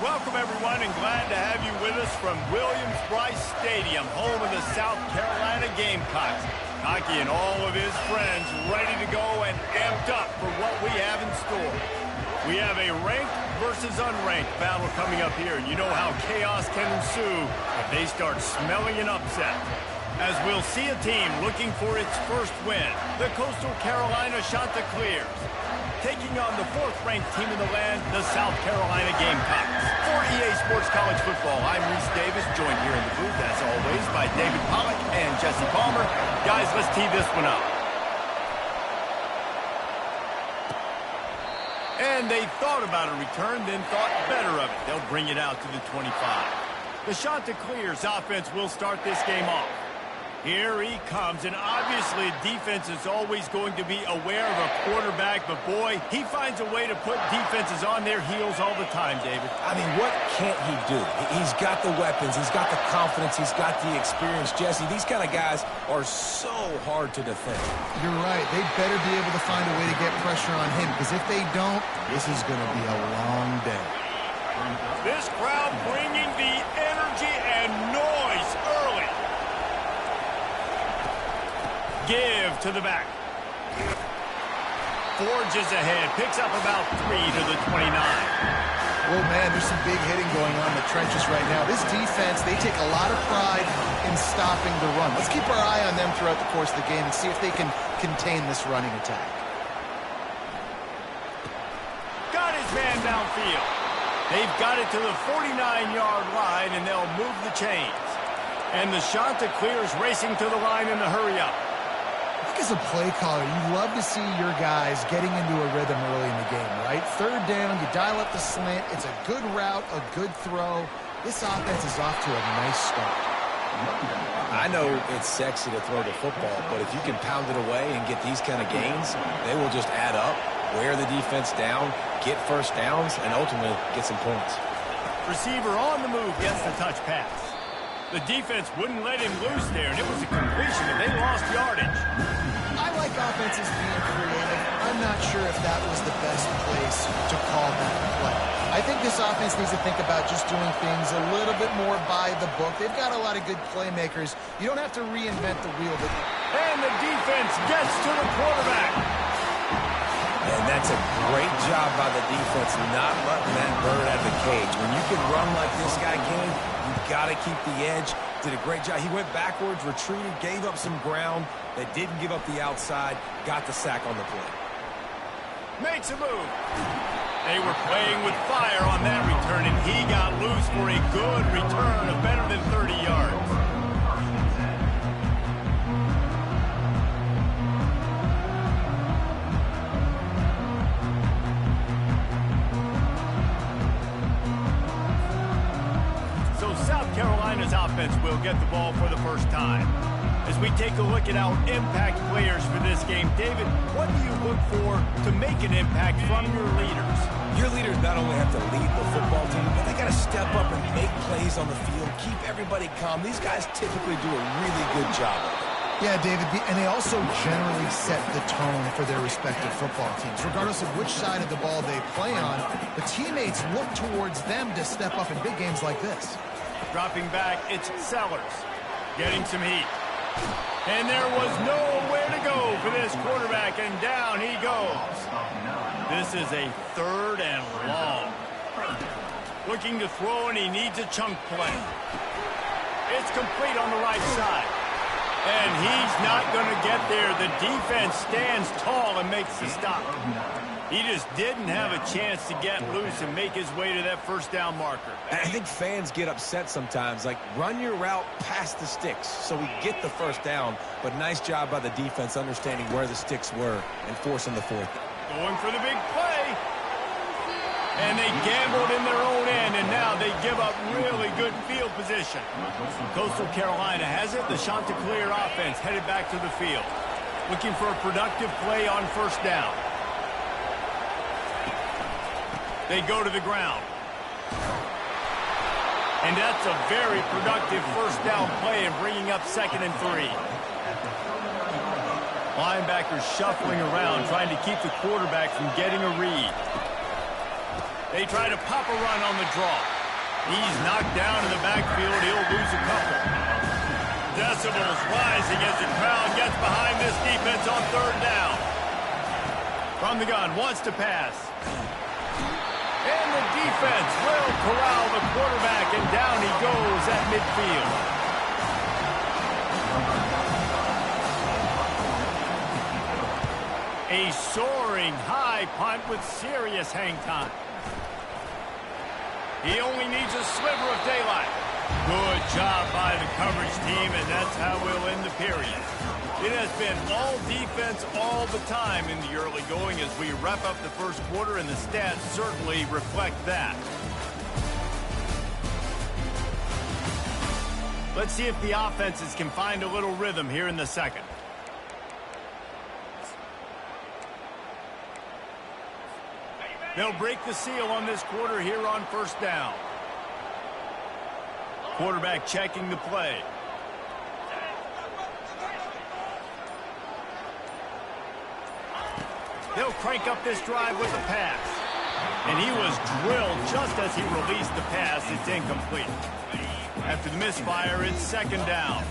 Welcome, everyone, and glad to have you with us from Williams-Brice Stadium, home of the South Carolina Gamecocks. Hockey and all of his friends ready to go and amped up for what we have in store. We have a ranked versus unranked battle coming up here. You know how chaos can ensue if they start smelling an upset. As we'll see a team looking for its first win, the Coastal Carolina Chanticleers, taking on the fourth-ranked team in the land, the South Carolina Gamecocks. For EA Sports College Football, I'm Reese Davis, joined here in the booth, as always, by David Pollack and Jesse Palmer. Guys, let's tee this one up. And they thought about a return, then thought better of it. They'll bring it out to the 25. The Chanticleers offense will start this game off. Here he comes, and obviously defense is always going to be aware of a quarterback, but boy, he finds a way to put defenses on their heels all the time, David. I mean, what can't he do? He's got the weapons, he's got the confidence, he's got the experience. Jesse, these kind of guys are so hard to defend. You're right. They better be able to find a way to get pressure on him, because if they don't, this is going to be a long day. This crowd bringing the energy and noise early. Give to the back. Forges ahead. Picks up about 3 to the 29. Well, man, there's some big hitting going on in the trenches right now. This defense, they take a lot of pride in stopping the run. Let's keep our eye on them throughout the course of the game and see if they can contain this running attack. Got his man downfield. They've got it to the 49-yard line, and they'll move the chains. And the Chanticleers racing to the line in the hurry-up. As a play caller, you love to see your guys getting into a rhythm early in the game, right? Third down, you dial up the slant. It's a good route, a good throw. This offense is off to a nice start. I know it's sexy to throw the football, but if you can pound it away and get these kind of gains, they will just add up, wear the defense down, get first downs, and ultimately get some points. Receiver on the move gets the touch pass. The defense wouldn't let him loose there, and it was a completion, and they lost yardage. I like offenses being creative. I'm not sure if that was the best place to call that play. I think this offense needs to think about just doing things a little bit more by the book. They've got a lot of good playmakers. You don't have to reinvent the wheel. And the defense gets to the quarterback. And that's a great job by the defense not letting that bird out of the cage. When you can run like this guy can, you've got to keep the edge. Did a great job. He went backwards, retreated, gave up some ground. They didn't give up the outside, got the sack on the play. Makes a move. They were playing with fire on that return, and he got loose for a good return of better than 30 yards. Carolina's offense will get the ball for the first time. As we take a look at our impact players for this game, David, what do you look for to make an impact from your leaders? Your leaders not only have to lead the football team, but they got to step up and make plays on the field, keep everybody calm. These guys typically do a really good job of it. Yeah, David, and they also generally set the tone for their respective football teams. Regardless of which side of the ball they play on, the teammates look towards them to step up in big games like this. Dropping back, it's Sellers. Getting some heat. And there was nowhere to go for this quarterback, and down he goes. This is a 3rd and long. Looking to throw, and he needs a chunk play. It's complete on the right side. And he's not going to get there. The defense stands tall and makes the stop. He just didn't have a chance to get loose and make his way to that first down marker. I think fans get upset sometimes, like run your route past the sticks so we get the first down, but nice job by the defense understanding where the sticks were and forcing the 4th. Going for the big play. And they gambled in their own end, and now they give up really good field position. Coastal Carolina has it. The Chanticleer offense headed back to the field. Looking for a productive play on first down. They go to the ground. And that's a very productive first down play and bringing up 2nd and 3. Linebackers shuffling around, trying to keep the quarterback from getting a read. They try to pop a run on the draw. He's knocked down in the backfield. He'll lose a couple. Decibels rising as the crowd gets behind this defense on third down. From the gun, wants to pass. And the defense will corral the quarterback, and down he goes at midfield. A soaring high punt with serious hang time. He only needs a sliver of daylight. Good job by the coverage team, and that's how we'll end the period. It has been all defense all the time in the early going as we wrap up the first quarter, and the stats certainly reflect that. Let's see if the offenses can find a little rhythm here in the second. They'll break the seal on this quarter here on first down. Quarterback checking the play. They'll crank up this drive with a pass. And he was drilled just as he released the pass. It's incomplete. After the misfire, it's second down.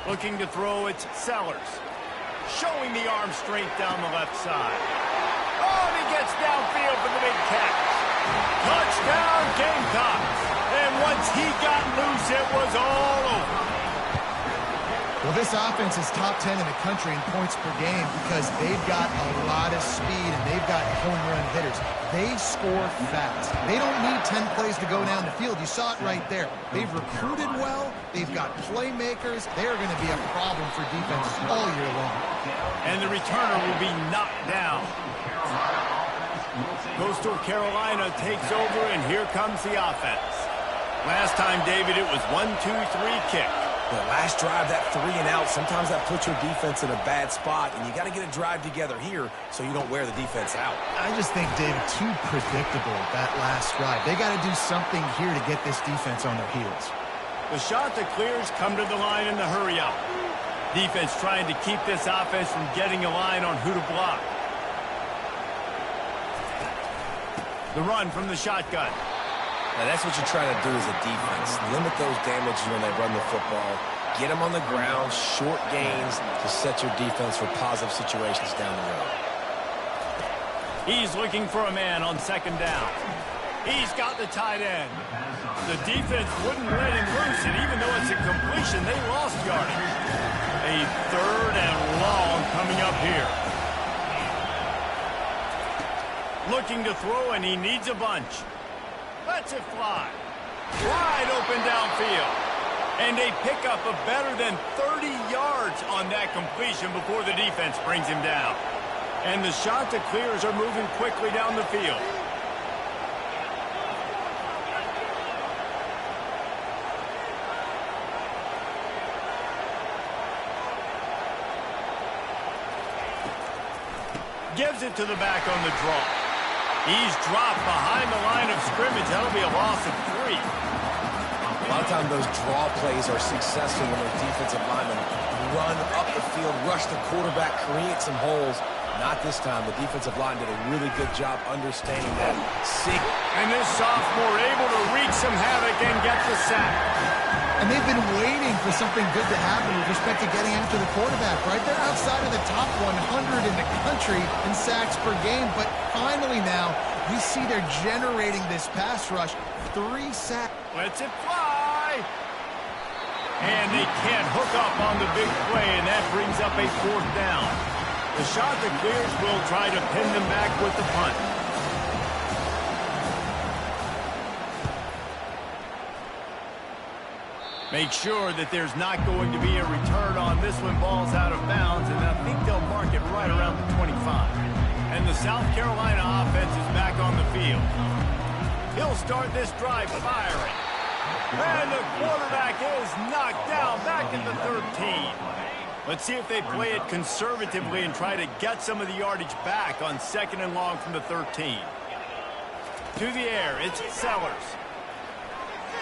Looking to throw, it's Sellers. Showing the arm strength down the left side. Oh, and he gets downfield for the big catch. Touchdown, Gamecocks. And once he got loose, it was all over. Well, this offense is top 10 in the country in points per game because they've got a lot of speed and they've got home run hitters. They score fast. They don't need 10 plays to go down the field. You saw it right there. They've recruited well. They've got playmakers. They're going to be a problem for defenses all year long. And the returner will be knocked down. Coastal Carolina takes over, and here comes the offense. Last time, David, it was 1-2-3 kick. The last drive, that 3 and out, sometimes that puts your defense in a bad spot, and you got to get a drive together here so you don't wear the defense out. I just think, David, too predictable that last drive. They got to do something here to get this defense on their heels. The shot that clears come to the line in the hurry up. Defense trying to keep this offense from getting a line on who to block. The run from the shotgun. Now, that's what you're trying to do as a defense. Limit those damages when they run the football. Get them on the ground, short gains to set your defense for positive situations down the road. He's looking for a man on second down. He's got the tight end. The defense wouldn't let him loose, and even though it's a completion, they lost yardage. A third and long coming up here. Looking to throw, and he needs a bunch. Lets it fly. Wide open downfield. And a pickup of better than 30 yards on that completion before the defense brings him down. And the shot that clears are moving quickly down the field. Gives it to the back on the draw. He's dropped behind the line of scrimmage. That'll be a loss of 3. A lot of times those draw plays are successful when those defensive linemen run up the field, rush the quarterback, create some holes. Not this time. The defensive line did a really good job understanding that. And this sophomore able to wreak some havoc and get the sack. And they've been waiting for something good to happen with respect to getting after the quarterback, right? They're outside of the top 100 in the country in sacks per game, but finally now you see they're generating this pass rush. 3 sacks. Lets it fly. And they can't hook up on the big play, and that brings up a 4th down. The shot that clears will try to pin them back with the punt. Make sure that there's not going to be a return on this when ball's out of bounds, and I think they'll mark it right around the 25. And the South Carolina offense is back on the field. He'll start this drive firing. And the quarterback is knocked down back at the 13. Let's see if they play it conservatively and try to get some of the yardage back on 2nd and long from the 13. To the air, it's Sellers.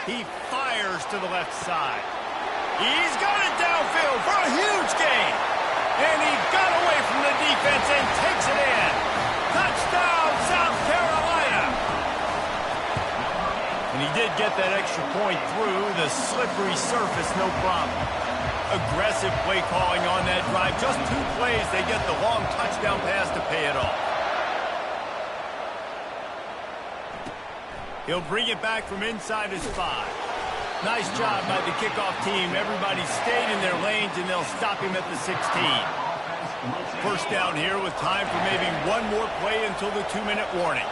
He fires to the left side. He's got it downfield for a huge gain. And he got away from the defense and takes it in. Touchdown, South Carolina. And he did get that extra point through the slippery surface, no problem. Aggressive play calling on that drive. Just 2 plays, they get the long touchdown pass to pay it off. He'll bring it back from inside his 5. Nice job by the kickoff team. Everybody stayed in their lanes, and they'll stop him at the 16. First down here with time for maybe one more play until the 2-minute warning.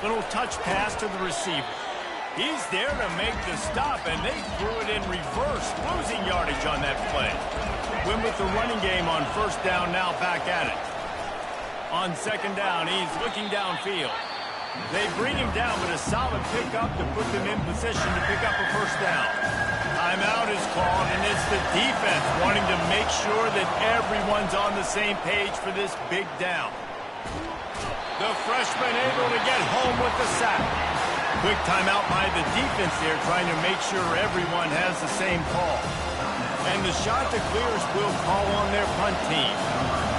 Little touch pass to the receiver. He's there to make the stop, and they threw it in reverse, losing yardage on that play. Win with the running game on first down, now back at it. On second down, he's looking downfield. They bring him down, but a solid pickup to put them in position to pick up a first down. Timeout is called, and it's the defense wanting to make sure that everyone's on the same page for this big down. The freshman able to get home with the sack. Quick timeout by the defense there, trying to make sure everyone has the same call. And the Chanticleers will call on their punt team.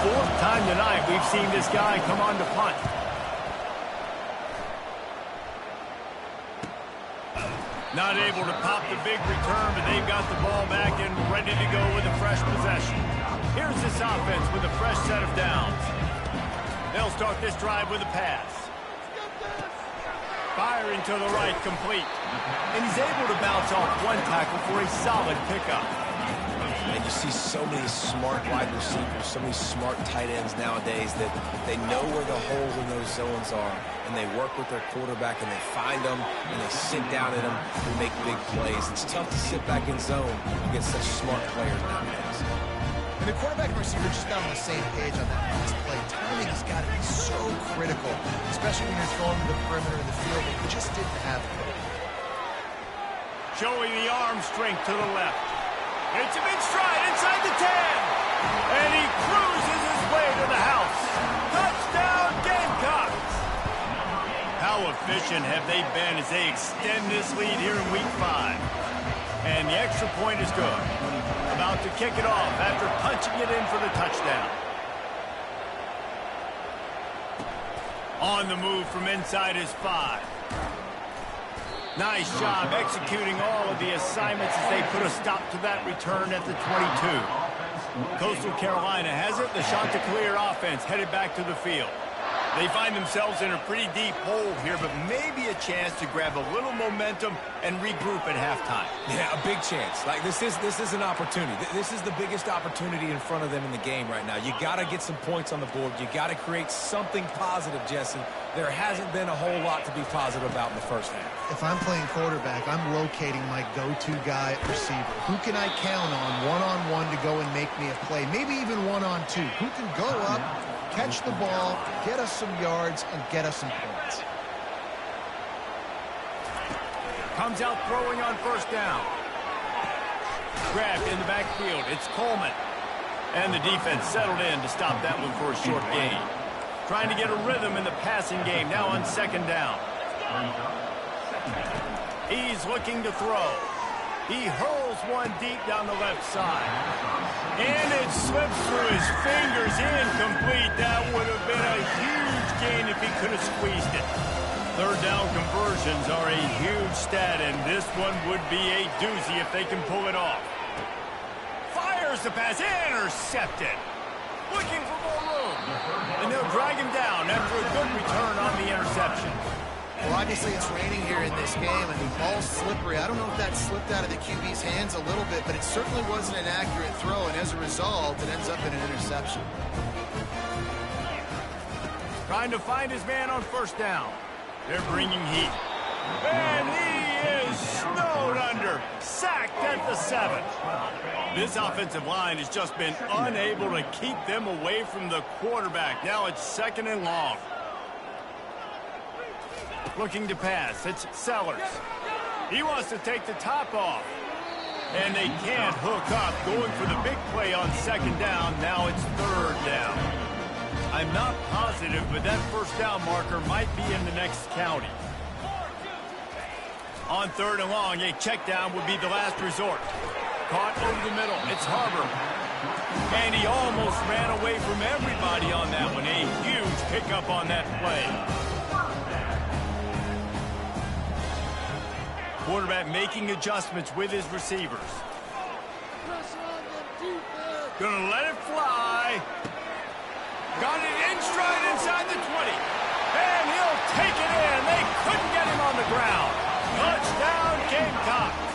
4th time tonight we've seen this guy come on to punt. Not able to pop the big return, but they've got the ball back and ready to go with a fresh possession. Here's this offense with a fresh set of downs. They'll start this drive with a pass. Firing to the right, complete. And he's able to bounce off one tackle for a solid pickup. And you see so many smart wide receivers, so many smart tight ends nowadays that they know where the holes in those zones are, and they work with their quarterback, and they find them, and they sit down in them and make big plays. It's tough to sit back in zone against such smart players nowadays. And the quarterback and receiver just got on the same page on that last play. Timing has got to be so critical, especially when you're throwing to the perimeter of the field. They just didn't have it. Showing the arm strength to the left. It's him in stride inside the 10. And he cruises his way to the house. Touchdown, Gamecocks. How efficient have they been as they extend this lead here in Week 5. And the extra point is good. About to kick it off after punching it in for the touchdown. On the move from inside his 5. Nice job executing all of the assignments as they put a stop to that return at the 22. Coastal Carolina has it. The Chanticleer offense headed back to the field. They find themselves in a pretty deep hole here, but maybe a chance to grab a little momentum and regroup at halftime. Yeah, a big chance. Like this is an opportunity. This is the biggest opportunity in front of them in the game right now. You got to get some points on the board. You got to create something positive, Jesse. There hasn't been a whole lot to be positive about in the first half. If I'm playing quarterback, I'm locating my go-to guy at receiver. Who can I count on one-on-one to go and make me a play? Maybe even one-on-two. Who can go up, catch the ball, get us some yards, and get us some points? Comes out throwing on first down. Grabbed in the backfield. It's Coleman. And the defense settled in to stop that one for a short gain. Trying to get a rhythm in the passing game. Now on second down. He's looking to throw. He hurls one deep down the left side. And it slips through his fingers, incomplete. That would have been a huge gain if he could have squeezed it. Third down conversions are a huge stat, and this one would be a doozy if they can pull it off. Fires the pass, intercepted. Looking for more room. And they'll drag him down after a good return on the interception. Well, obviously it's raining here in this game, and the ball's slippery. I don't know if that slipped out of the QB's hands a little bit, but it certainly wasn't an accurate throw, and as a result, it ends up in an interception. Trying to find his man on first down. They're bringing heat. And he is snowed under. Sacked at the 7. This offensive line has just been unable to keep them away from the quarterback. Now it's second and long. Looking to pass. It's Sellers. He wants to take the top off. And they can't hook up. Going for the big play on second down. Now it's third down. I'm not positive, but that first down marker might be in the next county. On 3rd and long, a check down would be the last resort. Caught over the middle. It's Harbor. And he almost ran away from everybody on that one. A huge pickup on that play. Quarterback making adjustments with his receivers. Gonna let it fly. Got it in stride inside the 20. And he'll take it in. They couldn't get him on the ground. Touchdown, Gamecocks.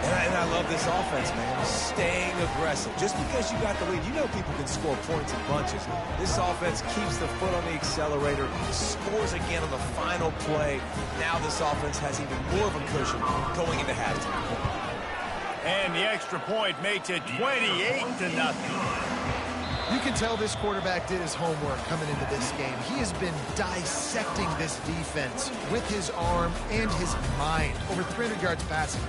And I love this offense, man. Staying aggressive. Just because you got the lead, you know people can score points in bunches. This offense keeps the foot on the accelerator, scores again on the final play. Now this offense has even more of a cushion going into halftime. And the extra point makes it 28-0. You can tell this quarterback did his homework coming into this game. He has been dissecting this defense with his arm and his mind. Over 300 yards passing.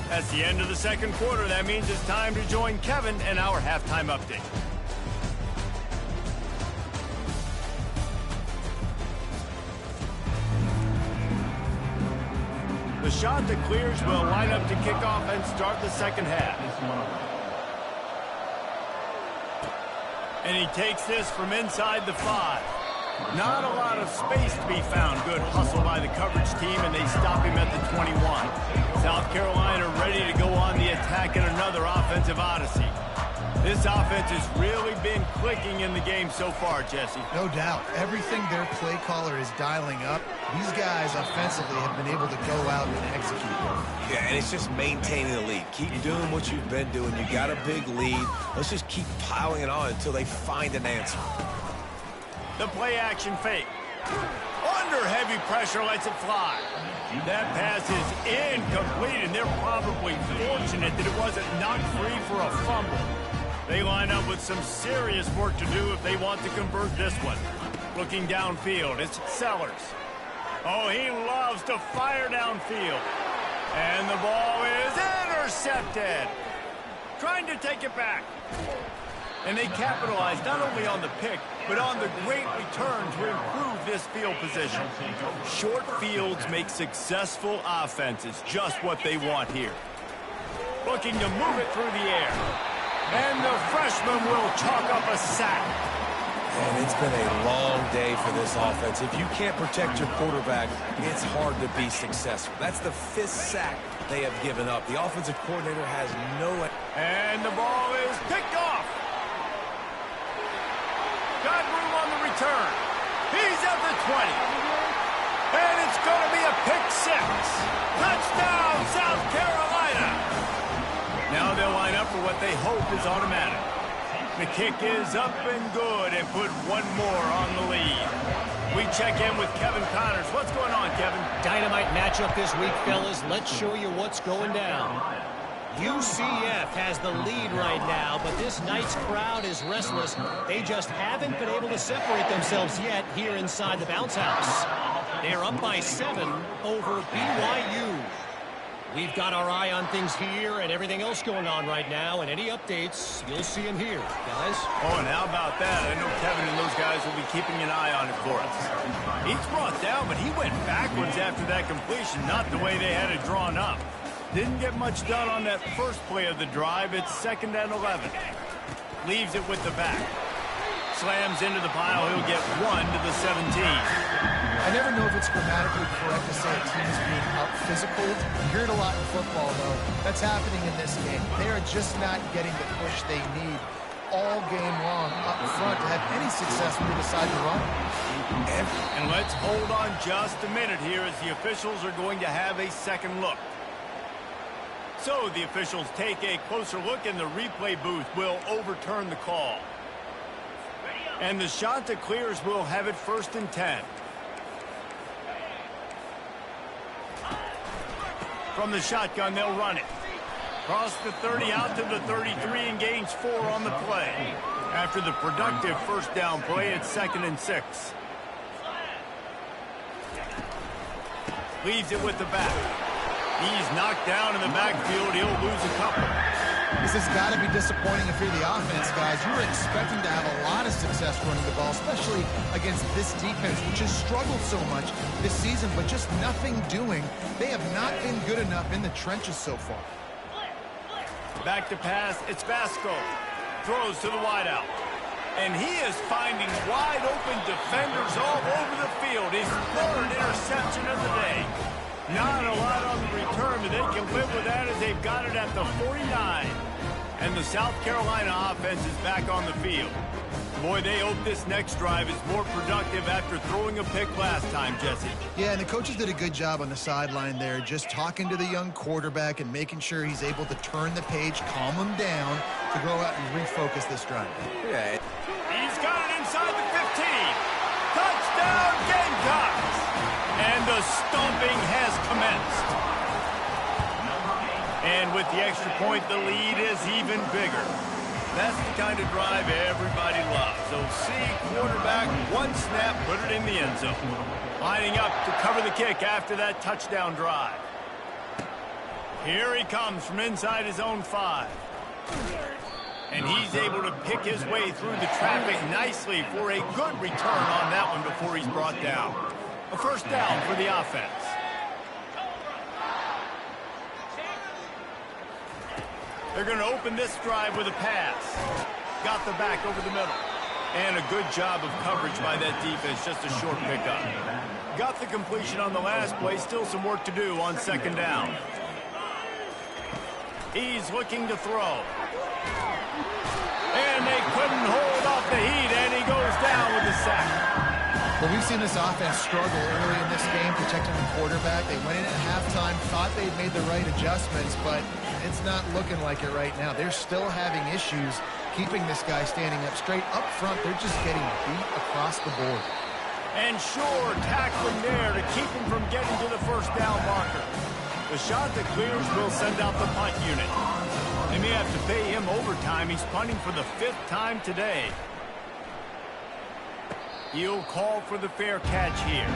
That's the end of the second quarter. That means it's time to join Kevin and our halftime update. The shot that clears will line up to kick off and start the second half. And he takes this from inside the 5. Not a lot of space to be found. Good hustle by the coverage team, and they stop him at the 21. South Carolina ready to go on the attack in another offensive odyssey. This offense has really been clicking in the game so far, Jesse. No doubt. Everything their play caller is dialing up, these guys offensively have been able to go out and execute. Yeah, and it's just maintaining the lead. Keep doing what you've been doing. You got a big lead. Let's just keep piling it on until they find an answer. The play-action fake. Under heavy pressure, lets it fly. That pass is incomplete, and they're probably fortunate that it wasn't knocked free for a fumble. They line up with some serious work to do if they want to convert this one. Looking downfield, it's Sellers. Oh, he loves to fire downfield. And the ball is intercepted. Trying to take it back. And they capitalize not only on the pick, but on the great return to improve this field position. Short fields make successful offenses just what they want here. Looking to move it through the air. And the freshman will chalk up a sack. And it's been a long day for this offense. If you can't protect your quarterback, it's hard to be successful. That's the 5th sack they have given up. The offensive coordinator has no... And the ball is picked off. Got room on the return. He's at the 20. And it's going to be a pick 6. Touchdown, South Carolina. Now they'll line up for what they hope is automatic. The kick is up and good and put one more on the lead. We check in with Kevin Connors. What's going on, Kevin? Dynamite matchup this week, fellas. Let's show you what's going down. UCF has the lead right now, but this night's crowd is restless. They just haven't been able to separate themselves yet here inside the bounce house. They're up by 7 over BYU. We've got our eye on things here and everything else going on right now, and any updates, you'll see them here, guys. Oh, and how about that? I know Kevin and those guys will be keeping an eye on it for us. He's brought down, but he went backwards after that completion, not the way they had it drawn up. Didn't get much done on that first play of the drive. It's 2nd and 11. Leaves it with the back. Slams into the pile. He'll get 1 to the 17. I never know if it's grammatically correct to say a team is being up physical. You hear it a lot in football, though. That's happening in this game. They are just not getting the push they need all game long up front to have any success when they decide to run. And let's hold on just a minute here as the officials are going to have a second look. So the officials take a closer look, and the replay booth will overturn the call. And the shot that clears will have it 1st and 10. From the shotgun, they'll run it. Cross the 30 out to the 33 and gains 4 on the play. After the productive first down play, it's 2nd and 6. Leaves it with the back. He's knocked down in the backfield. He'll lose a couple. This has got to be disappointing if you're the offense, guys. You were expecting to have a lot of success running the ball, especially against this defense, which has struggled so much this season, but just nothing doing. They have not been good enough in the trenches so far. Back to pass, it's Vasco. Throws to the wideout. And he is finding wide open defenders all over the field. His third interception of the day. Not a lot on the return, but they can live with that as they've got it at the 49. And the South Carolina offense is back on the field. Boy, they hope this next drive is more productive after throwing a pick last time, Jesse. Yeah, and the coaches did a good job on the sideline there, just talking to the young quarterback and making sure he's able to turn the page, calm him down, to go out and refocus this drive. Yeah. He's got it inside the 15. Touchdown, Gamecocks! And the stomping has commenced. And with the extra point, the lead is even bigger. That's the kind of drive everybody loves. So see quarterback, one snap, put it in the end zone. Lining up to cover the kick after that touchdown drive. Here he comes from inside his own 5. And he's able to pick his way through the traffic nicely for a good return on that one before he's brought down. A first down for the offense. They're going to open this drive with a pass. Got the back over the middle. And a good job of coverage by that defense, just a short pickup. Got the completion on the last play, still some work to do on second down. He's looking to throw. And they couldn't hold off the heat, and he goes down with a sack. Well, we've seen this offense struggle early in this game, protecting the quarterback. They went in at halftime, thought they'd made the right adjustments, but it's not looking like it right now. They're still having issues keeping this guy standing up straight. Up front, they're just getting beat across the board. And sure, tackling there to keep him from getting to the first down marker. The shot that clears will send out the punt unit. They may have to pay him overtime. He's punting for the 5th time today. He'll call for the fair catch here.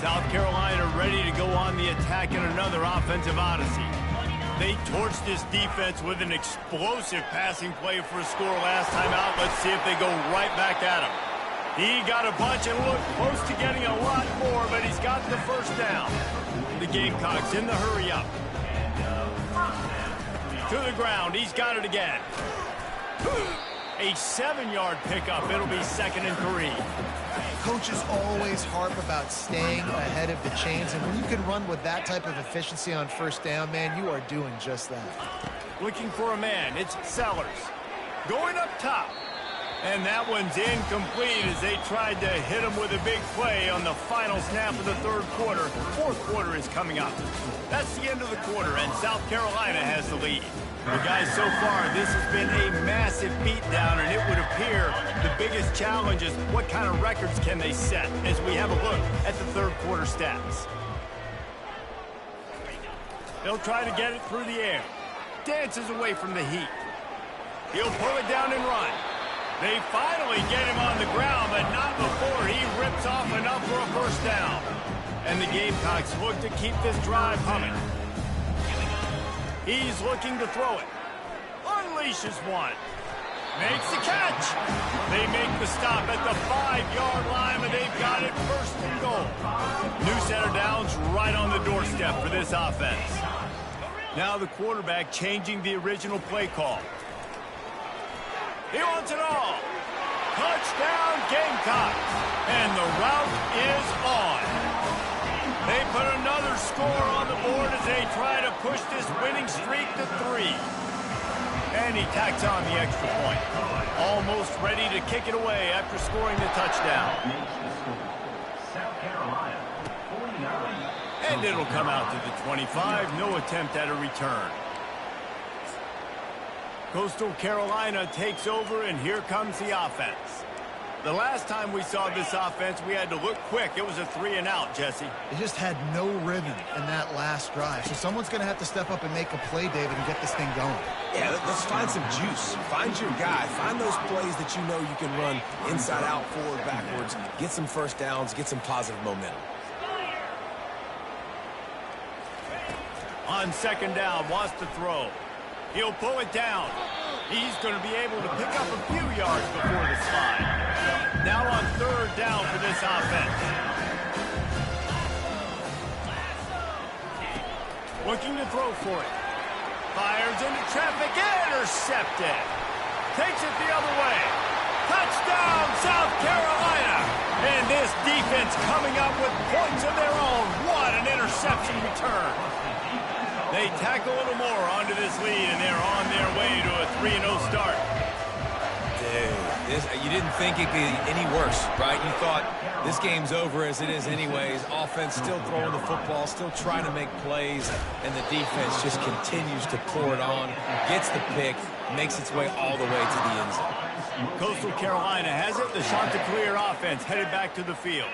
South Carolina ready to go on the attack in another offensive odyssey. They torched this defense with an explosive passing play for a score last time out. Let's see if they go right back at him. He got a bunch and looked close to getting a lot more, but he's got the first down. The Gamecocks in the hurry up. To the ground. He's got it again. A 7-yard pickup. It'll be 2nd and 3. Coaches always harp about staying ahead of the chains, and when you can run with that type of efficiency on first down, man, you are doing just that. Looking for a man. It's Sellers. Going up top. And that one's incomplete as they tried to hit him with a big play on the final snap of the 3rd quarter. 4th quarter is coming up. That's the end of the quarter, and South Carolina has the lead. Well, guys, so far, this has been a massive beatdown, and it would appear the biggest challenge is what kind of records can they set as we have a look at the 3rd quarter stats. They'll try to get it through the air. Dances away from the heat. He'll pull it down and run. They finally get him on the ground, but not before he rips off enough for a first down. And the Gamecocks look to keep this drive humming. He's looking to throw it. Unleashes one. Makes the catch. They make the stop at the 5-yard line, and they've got it 1st and goal. New set of downs right on the doorstep for this offense. Now the quarterback changing the original play call. He wants it all. Touchdown, Gamecocks. And the route is on. They put another score on the board as they try to push this winning streak to 3. And he tacks on the extra point. Almost ready to kick it away after scoring the touchdown. And it'll come out to the 25. No attempt at a return. Coastal Carolina takes over, and here comes the offense. The last time we saw this offense, we had to look quick. It was a 3-and-out, Jesse. They just had no rhythm in that last drive. So someone's going to have to step up and make a play, David, and get this thing going. Yeah, let's find some juice. Find your guy. Find those plays that you know you can run inside out, forward, backwards. Get some first downs. Get some positive momentum. On second down, wants to throw. He'll pull it down. He's going to be able to pick up a few yards before the slide. Now on third down for this offense. Looking to throw for it. Fires into traffic, intercepted. Takes it the other way. Touchdown, South Carolina. And this defense coming up with points of their own. What an interception return. They tack a little more onto this lead, and they're on their way to a 3-0 start. Dude, you didn't think it could be any worse, right? You thought this game's over as it is anyways. Offense still throwing the football, still trying to make plays, and the defense just continues to pour it on, gets the pick, makes its way all the way to the end zone. Coastal Carolina has it. The Chanticleer offense headed back to the field.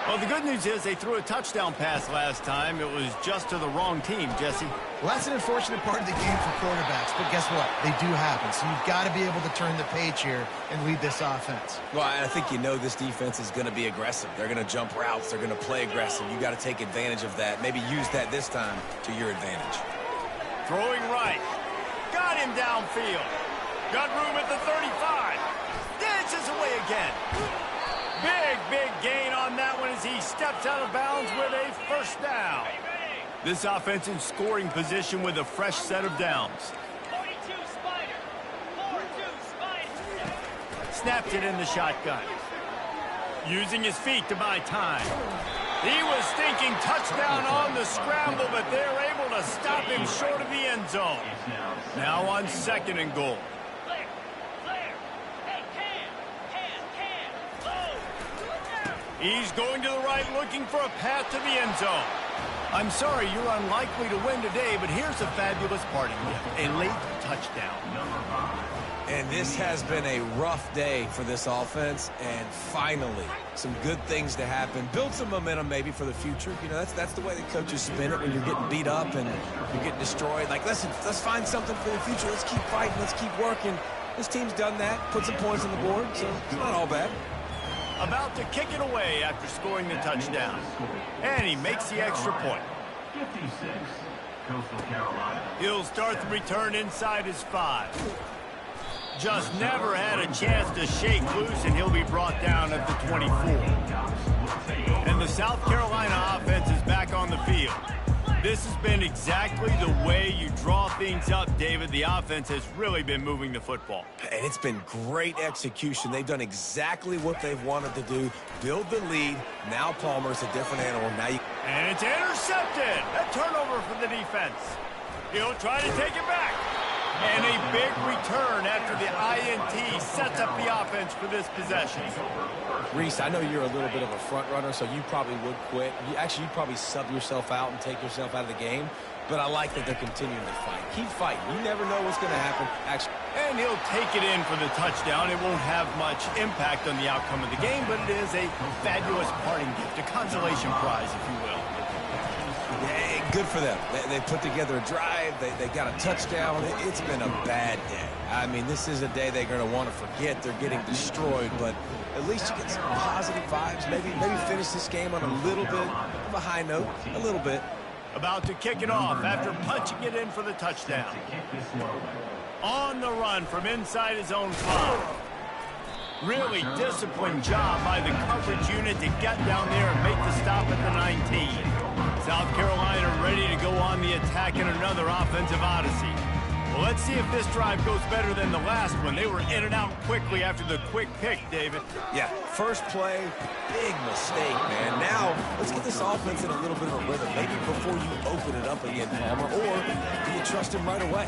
Well, the good news is they threw a touchdown pass last time. It was just to the wrong team, Jesse. Well, that's an unfortunate part of the game for quarterbacks, but guess what? They do happen, so you've got to be able to turn the page here and lead this offense. Well, I think you know this defense is going to be aggressive. They're going to jump routes. They're going to play aggressive. You got to take advantage of that. Maybe use that this time to your advantage. Throwing right. Got him downfield. Got room at the 35. Dances away again. Big gain on that one as he steps out of bounds with a first down. This offense in scoring position with a fresh set of downs. 42 Spider. 42 Spider. Snapped it in the shotgun. Using his feet to buy time. He was thinking touchdown on the scramble, but they're able to stop him short of the end zone. Now on second and goal. He's going to the right, looking for a path to the end zone. I'm sorry, you're unlikely to win today, but here's a fabulous parting gift. A late touchdown. And this has been a rough day for this offense, and finally, some good things to happen. Build some momentum maybe for the future. You know, that's the way the coaches spin it when you're getting beat up and you're getting destroyed. Like, listen, let's find something for the future. Let's keep fighting. Let's keep working. This team's done that, put some points on the board, so it's not all bad. About to kick it away after scoring the touchdown. And he makes the extra point. 56, Coastal Carolina. He'll start the return inside his 5. Just never had a chance to shake loose, and he'll be brought down at the 24. And the South Carolina offense is back on the field. This has been exactly the way you draw things up, David. The offense has really been moving the football. And it's been great execution. They've done exactly what they've wanted to do. Build the lead. Now Palmer's a different animal. Now And it's intercepted. A turnover for the defense. He'll try to take it back. And a big return after the INT sets up the offense for this possession. Reese, I know you're a little bit of a front runner, so you probably would quit. You'd probably sub yourself out and take yourself out of the game. But I like that they're continuing to fight. Keep fighting. You never know what's going to happen. And he'll take it in for the touchdown. It won't have much impact on the outcome of the game, but it is a fabulous parting gift, a consolation prize, if you will. Yeah, good for them. They put together a drive. They got a touchdown. It's been a bad day. I mean, this is a day they're going to want to forget. They're getting destroyed, but at least you get some positive vibes. Maybe finish this game on a little bit of a high note, a little bit. About to kick it off after punching it in for the touchdown. On the run from inside his own 5. Really disciplined job by the coverage unit to get down there and make the stop at the 19. South Carolina ready to go on the attack in another offensive odyssey. Well, let's see if this drive goes better than the last one. They were in and out quickly after the quick pick, David. Yeah, first play, big mistake, man. Now, let's get this offense in a little bit of a rhythm. Maybe before you open it up again, Palmer, or do you trust him right away?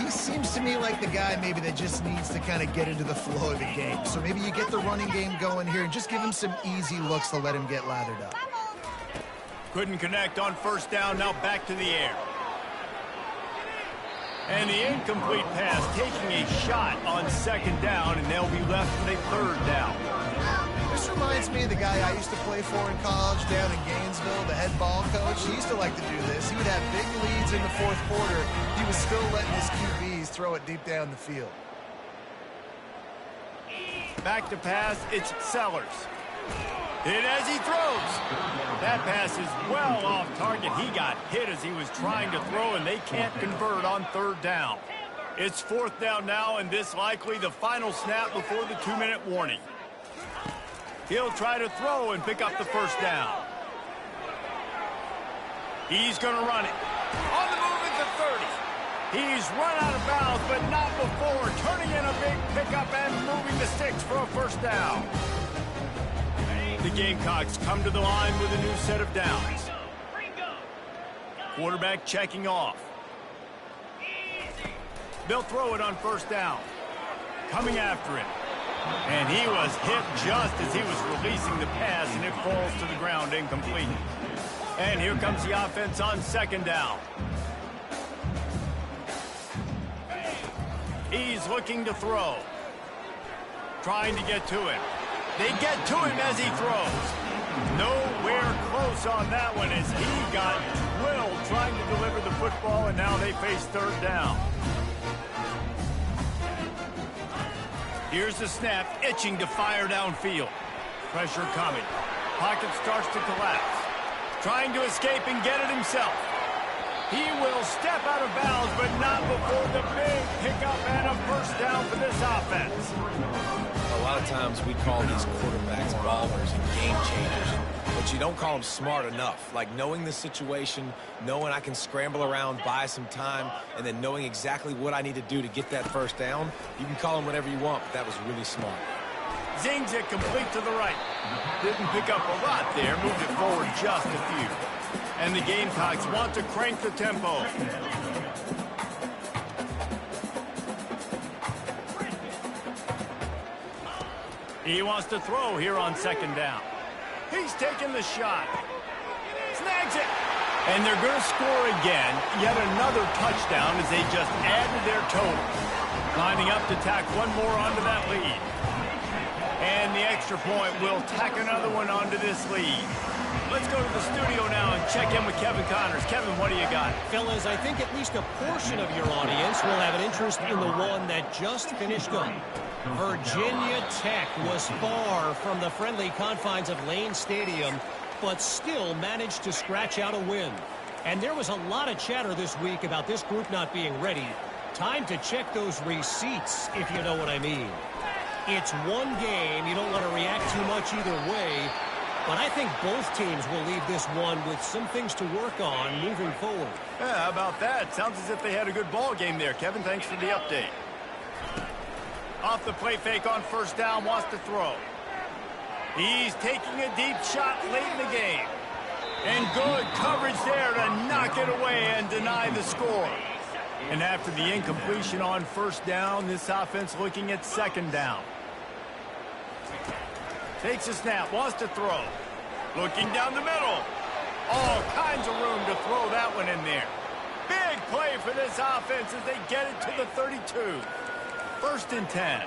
He seems to me like the guy maybe that just needs to kind of get into the flow of the game. So maybe you get the running game going here and just give him some easy looks to let him get lathered up. Couldn't connect on first down, now back to the air. And the incomplete pass taking a shot on second down, and they'll be left with a third down. This reminds me of the guy I used to play for in college down in Gainesville, the head ball coach. He used to like to do this. He would have big leads in the fourth quarter. He was still letting his QBs throw it deep down the field. Back to pass, it's Sellers. Hit as he throws. That pass is well off target. He got hit as he was trying to throw, and they can't convert on third down. It's fourth down now, and this likely the final snap before the 2-minute warning. He'll try to throw and pick up the first down. He's going to run it. On the move at the 30. He's run out of bounds, but not before turning in a big pickup and moving the sticks for a first down. The Gamecocks come to the line with a new set of downs. Quarterback checking off. They'll throw it on first down. Coming after him. And he was hit just as he was releasing the pass, and it falls to the ground incomplete. And here comes the offense on second down. He's looking to throw. Trying to get to him. They get to him as he throws. Nowhere close on that one as he got drilled trying to deliver the football, and now they face third down. Here's the snap, itching to fire downfield. Pressure coming. Pocket starts to collapse. Trying to escape and get it himself. He will step out of bounds, but not before the big pickup and a first down for this offense. A lot of times we call these quarterbacks ballers and game changers, but you don't call them smart enough. Like knowing the situation, knowing I can scramble around, buy some time, and then knowing exactly what I need to do to get that first down. You can call them whatever you want, but that was really smart. Zings it complete to the right. Didn't pick up a lot there, moved it forward just a few. And the Gamecocks want to crank the tempo. He wants to throw here on second down. He's taking the shot. Snags it. And they're going to score again. Yet another touchdown as they just added their total. Lining up to tack one more onto that lead. And the extra point will tack another one onto this lead. Let's go to the studio now and check in with Kevin Connors. Kevin, what do you got? Fellas, I think at least a portion of your audience will have an interest in the one that just finished up. Virginia Tech was far from the friendly confines of Lane Stadium, but still managed to scratch out a win. And there was a lot of chatter this week about this group not being ready. Time to check those receipts, if you know what I mean. It's one game. You don't want to react too much either way. But I think both teams will leave this one with some things to work on moving forward. Yeah, how about that? Sounds as if they had a good ball game there. Kevin, thanks for the update. Off the play fake on first down, wants to throw. He's taking a deep shot late in the game. And good coverage there to knock it away and deny the score. And after the incompletion on first down, this offense looking at second down. Takes a snap, wants to throw. Looking down the middle. All kinds of room to throw that one in there. Big play for this offense as they get it to the 32. First and 10.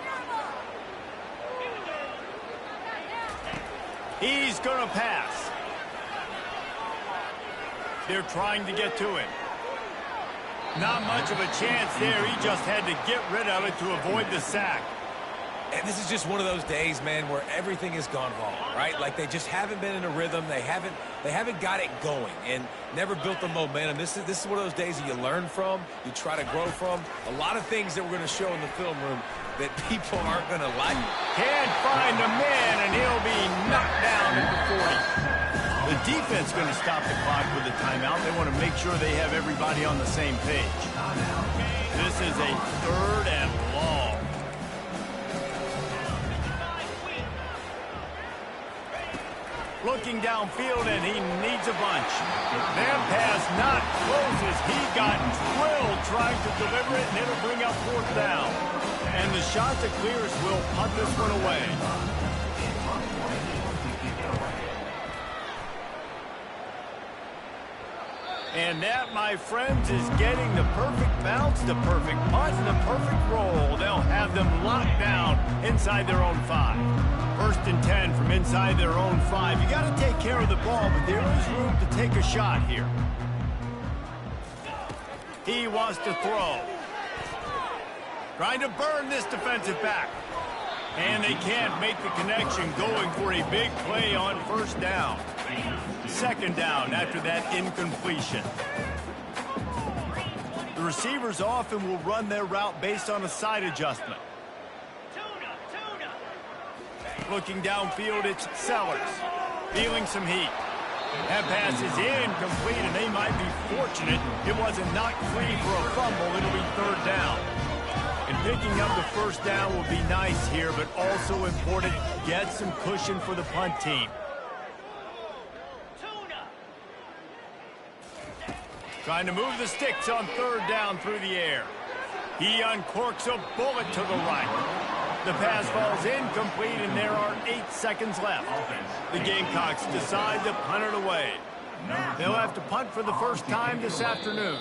He's going to pass. They're trying to get to him. Not much of a chance there. He just had to get rid of it to avoid the sack. And this is just one of those days, man, where everything has gone wrong, right? Like they just haven't been in a rhythm. They haven't got it going and never built the momentum. This is one of those days that you learn from, you try to grow from. A lot of things that we're going to show in the film room that people aren't going to like. Can't find a man, and he'll be knocked down at the 40. The defense going to stop the clock with a timeout. They want to make sure they have everybody on the same page. This is a third and long. Looking downfield, and he needs a bunch. That pass not closes. He got drilled trying to deliver it, and it'll bring up fourth down. And the shot that clears will punt this one away. And that, my friends, is getting the perfect bounce, the perfect punt, and the perfect roll. They'll have them locked down inside their own 5. First and 10 from inside their own 5. You got to take care of the ball, but there is room to take a shot here. He wants to throw. Trying to burn this defensive back. And they can't make the connection going for a big play on first down. Second down after that incompletion. The receivers often will run their route based on a side adjustment. Looking downfield, it's Sellers. Feeling some heat. That pass is incomplete, and they might be fortunate it wasn't knocked free for a fumble. It'll be third down. And picking up the first down will be nice here, but also important, get some cushion for the punt team. Trying to move the sticks on third down through the air. He uncorks a bullet to the right. The pass falls incomplete, and there are 8 seconds left. The Gamecocks decide to punt it away. They'll have to punt for the first time this afternoon.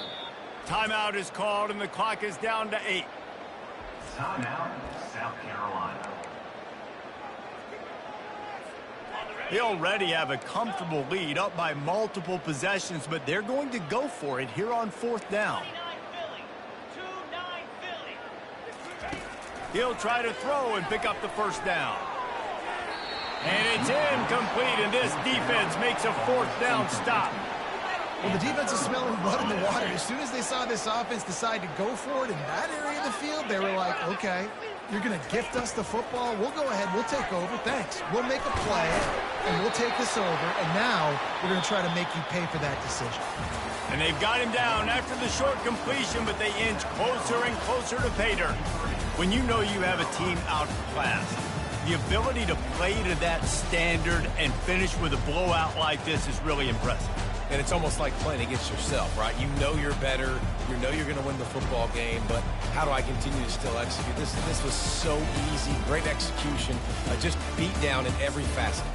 Timeout is called, and the clock is down to 8. Timeout, South Carolina. They already have a comfortable lead, up by multiple possessions, but they're going to go for it here on fourth down. He'll try to throw and pick up the first down. And it's incomplete, and this defense makes a fourth down stop. Well, the defense is smelling blood in the water. As soon as they saw this offense decide to go for it in that area of the field, they were like, okay, you're going to gift us the football. We'll go ahead. We'll take over. Thanks. We'll make a play, and we'll take this over. And now we're going to try to make you pay for that decision. And they've got him down after the short completion, but they inch closer and closer to pay dirt. When you know you have a team outclassed, the ability to play to that standard and finish with a blowout like this is really impressive. And it's almost like playing against yourself, right? You know you're better. You know you're going to win the football game, but how do I continue to still execute? This was so easy. Great execution. Just beat down in every facet.